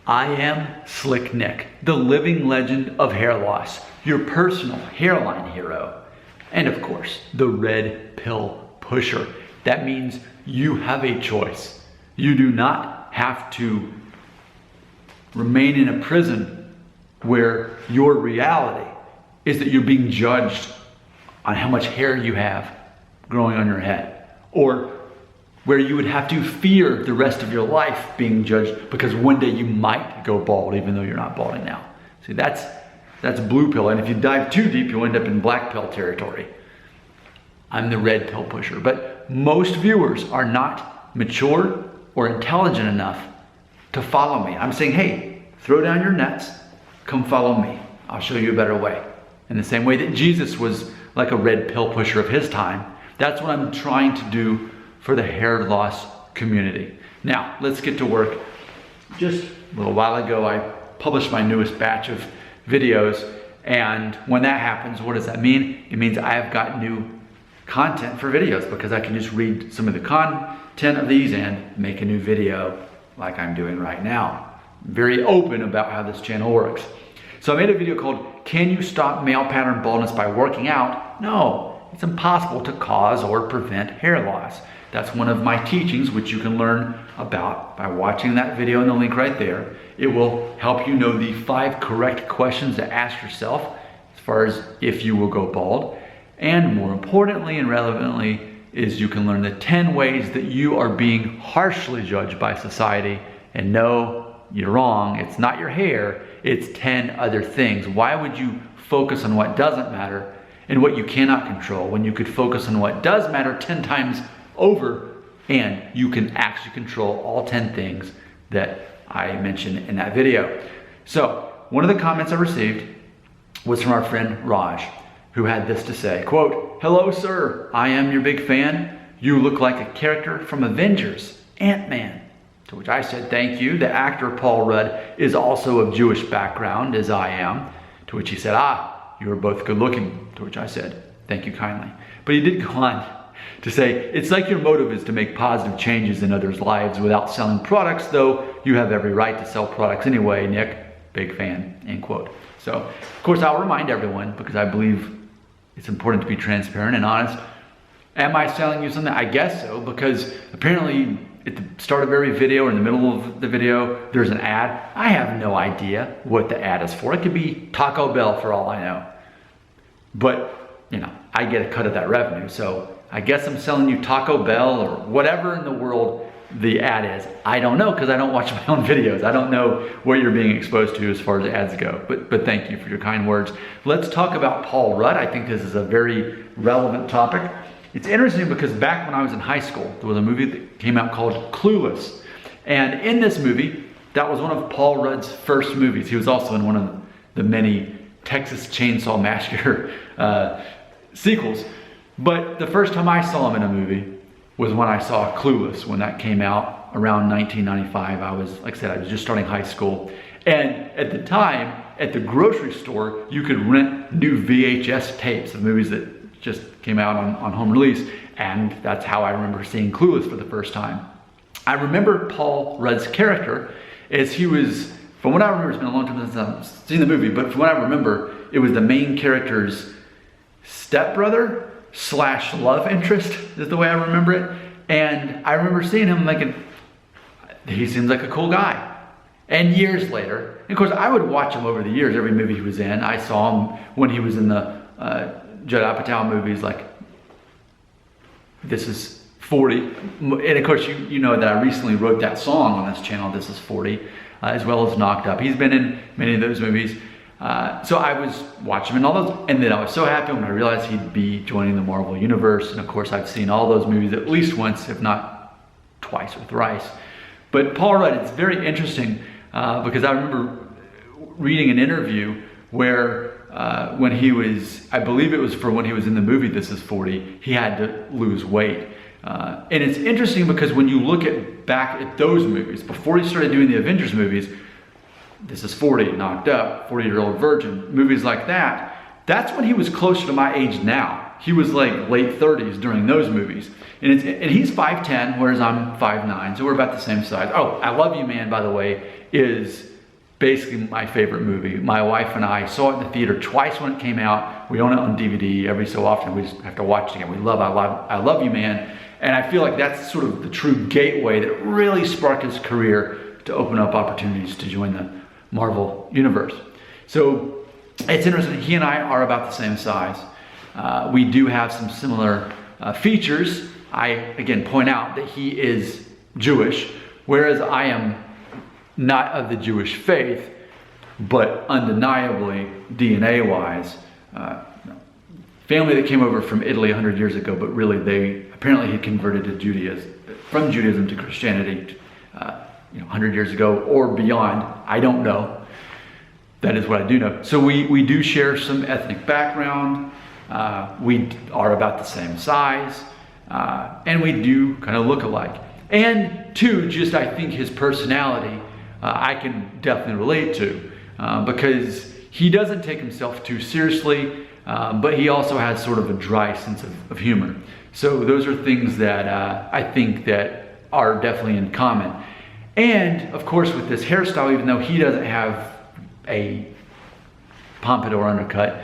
I am Slick Nick, the living legend of hair loss, your personal hairline hero, and of course, the red pill pusher. That means you have a choice. You do not have to remain in a prison where your reality is that you're being judged on how much hair you have growing on your head, or where you would have to fear the rest of your life being judged because one day you might go bald even though you're not balding now. See, that's blue pill, and if you dive too deep, you'll end up in black pill territory. I'm the red pill pusher, but most viewers are not mature or intelligent enough to follow me. I'm saying, hey, throw down your nets, come follow me. I'll show you a better way. In the same way that Jesus was like a red pill pusher of his time, that's what I'm trying to do for the hair loss community. Now, let's get to work. Just a little while ago, I published my newest batch of videos, and when that happens, what does that mean? It means I have got new content for videos because I can just read some of the content of these and make a new video like I'm doing right now. I'm very open about how this channel works. So I made a video called, Can You Stop Male Pattern Baldness by Working Out? No, it's impossible to cause or prevent hair loss. That's one of my teachings, which you can learn about by watching that video in the link right there. It will help you know the 5 correct questions to ask yourself as far as if you will go bald. And more importantly and relevantly is you can learn the 10 ways that you are being harshly judged by society. And no, you're wrong. It's not your hair. It's 10 other things. Why would you focus on what doesn't matter and what you cannot control when you could focus on what does matter 10 times over, and you can actually control all 10 things that I mentioned in that video. So one of the comments I received was from our friend Raj, who had this to say, quote, "Hello, sir. I am your big fan. You look like a character from Avengers, Ant-Man." To which I said, thank you. The actor Paul Rudd is also of Jewish background, as I am. To which he said, you are both good looking. To which I said, thank you kindly. But he did go on to say, it's like your motive is to make positive changes in others' lives without selling products, though you have every right to sell products anyway, Nick, big fan, end quote. So, of course, I'll remind everyone, because I believe it's important to be transparent and honest. Am I selling you something? I guess so, because apparently at the start of every video or in the middle of the video, there's an ad. I have no idea what the ad is for. It could be Taco Bell for all I know. But, you know, I get a cut of that revenue, so I guess I'm selling you Taco Bell or whatever in the world the ad is. I don't know because I don't watch my own videos. I don't know what you're being exposed to as far as ads go, but thank you for your kind words. Let's talk about Paul Rudd. I think this is a very relevant topic. It's interesting because back when I was in high school, there was a movie that came out called Clueless. And in this movie, that was one of Paul Rudd's first movies. He was also in one of the many Texas Chainsaw Massacre sequels. But the first time I saw him in a movie was when I saw Clueless, when that came out around 1995. I was, like I said, I was just starting high school. And at the time, at the grocery store, you could rent new VHS tapes of movies that just came out on home release. And that's how I remember seeing Clueless for the first time. I remember Paul Rudd's character as he was, from what I remember, it's been a long time since I've seen the movie, but from what I remember, it was the main character's stepbrother / love interest is the way I remember it. And I remember seeing him thinking, he seems like a cool guy. And years later, and of course I would watch him over the years, every movie he was in. I saw him when he was in the Judd Apatow movies like This Is 40. And of course you know that I recently wrote that song on this channel, This Is 40, as well as Knocked Up. He's been in many of those movies. So I was watching him in all those, and then I was so happy when I realized he'd be joining the Marvel Universe. And of course I've seen all those movies at least once, if not twice or thrice. But Paul Rudd, it's very interesting because I remember reading an interview where when he was, I believe it was for when he was in the movie This Is 40, he had to lose weight. And it's interesting because when you look back at those movies, before he started doing the Avengers movies, This Is 40, Knocked Up, 40-Year-Old Virgin, movies like that, that's when he was closer to my age now. He was like late 30s during those movies. And he's 5'10", whereas I'm 5'9", so we're about the same size. Oh, I Love You Man, by the way, is basically my favorite movie. My wife and I saw it in the theater twice when it came out. We own it on DVD every so often. We just have to watch it again. I Love You Man. And I feel like that's sort of the true gateway that really sparked his career to open up opportunities to join the Marvel universe. So it's interesting, he and I are about the same size. We do have some similar features. I, again, point out that he is Jewish, whereas I am not of the Jewish faith, but undeniably, DNA-wise, family that came over from Italy 100 years ago, but really they apparently had converted to Judaism, from Judaism to Christianity, 100 years ago or beyond. I don't know. That is what I do know. So we do share some ethnic background. We are about the same size, and we do kind of look alike. And two, just I think his personality, I can definitely relate to, because he doesn't take himself too seriously, but he also has sort of a dry sense of humor. So those are things that I think that are definitely in common. And of course with this hairstyle, even though he doesn't have a pompadour undercut,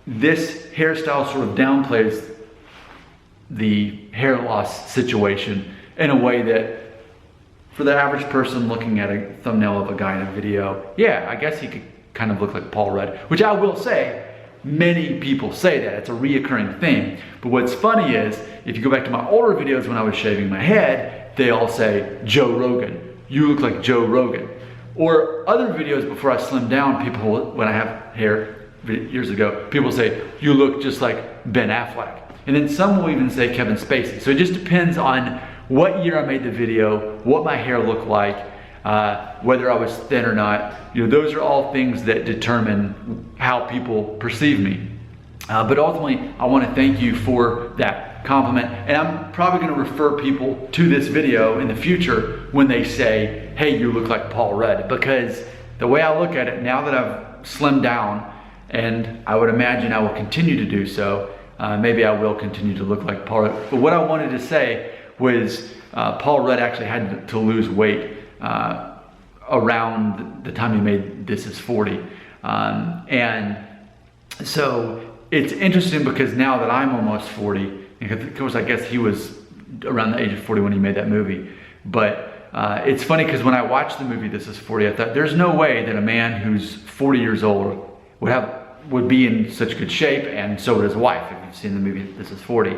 this hairstyle sort of downplays the hair loss situation in a way that for the average person looking at a thumbnail of a guy in a video, yeah, I guess he could kind of look like Paul Rudd, which I will say, many people say that. It's a reoccurring thing. But what's funny is, if you go back to my older videos when I was shaving my head, they all say, Joe Rogan, you look like Joe Rogan. Or other videos before I slimmed down, people, when I have hair years ago, people say, you look just like Ben Affleck. And then some will even say Kevin Spacey. So it just depends on what year I made the video, what my hair looked like, whether I was thin or not. Those are all things that determine how people perceive me. But ultimately, I want to thank you for that compliment. And I'm probably going to refer people to this video in the future when they say, hey, you look like Paul Rudd. Because the way I look at it, now that I've slimmed down, and I would imagine I will continue to do so, maybe I will continue to look like Paul Rudd. But what I wanted to say was Paul Rudd actually had to lose weight around the time he made This Is 40. And so it's interesting because now that I'm almost 40, of course I guess he was around the age of 40 when he made that movie, but it's funny because when I watched the movie This Is 40, I thought there's no way that a man who's 40 years old would be in such good shape, and so would his wife, if you've seen the movie This Is 40.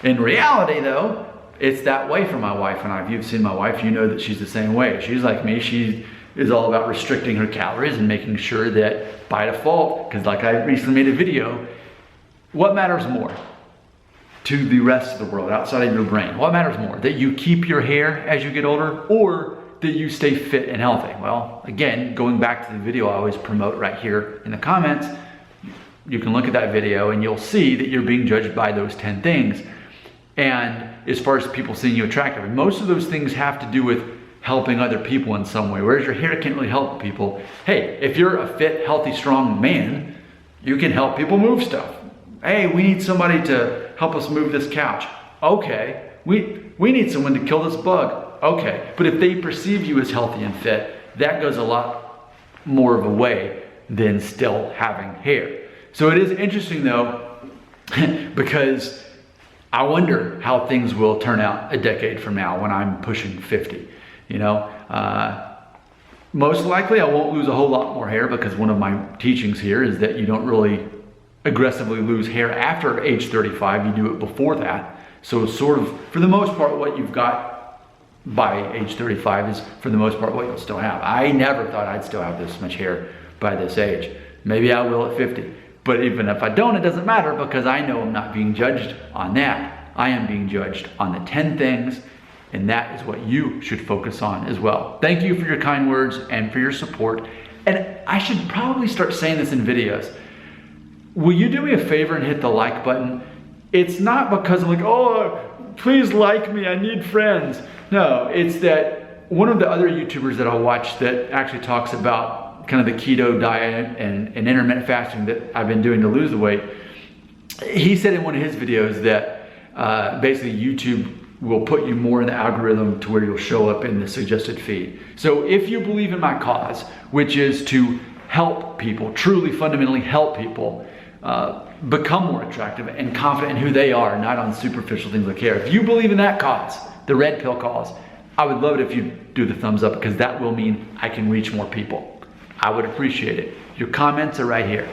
In reality though, it's that way for my wife and I. If you've seen my wife, you know that she's the same way. She's like me. She is all about restricting her calories and making sure that by default, because like I recently made a video, what matters more to the rest of the world outside of your brain? What matters more? That you keep your hair as you get older, or that you stay fit and healthy? Well, again, going back to the video I always promote right here in the comments, you can look at that video and you'll see that you're being judged by those 10 things. And as far as people seeing you attractive, most of those things have to do with helping other people in some way, whereas your hair can't really help people. Hey, if you're a fit, healthy, strong man, you can help people move stuff. Hey, we need somebody to help us move this couch. Okay. We need someone to kill this bug. Okay. But if they perceive you as healthy and fit, that goes a lot more of a way than still having hair. So it is interesting though, because I wonder how things will turn out a decade from now when I'm pushing 50. Most likely I won't lose a whole lot more hair, because one of my teachings here is that you don't really aggressively lose hair after age 35, you do it before that. So sort of, for the most part, what you've got by age 35 is for the most part what you'll still have. I never thought I'd still have this much hair by this age. Maybe I will at 50. But even if I don't, it doesn't matter, because I know I'm not being judged on that. I am being judged on the 10 things, and that is what you should focus on as well. Thank you for your kind words and for your support. And I should probably start saying this in videos. Will you do me a favor and hit the like button? It's not because I'm like, oh, please like me, I need friends. No, it's that one of the other YouTubers that I watch that actually talks about kind of the keto diet and intermittent fasting that I've been doing to lose the weight, he said in one of his videos that basically YouTube will put you more in the algorithm to where you'll show up in the suggested feed. So if you believe in my cause, which is to help people, truly fundamentally help people become more attractive and confident in who they are, not on superficial things like hair. If you believe in that cause, the red pill cause, I would love it if you do the thumbs up, because that will mean I can reach more people. I would appreciate it. Your comments are right here.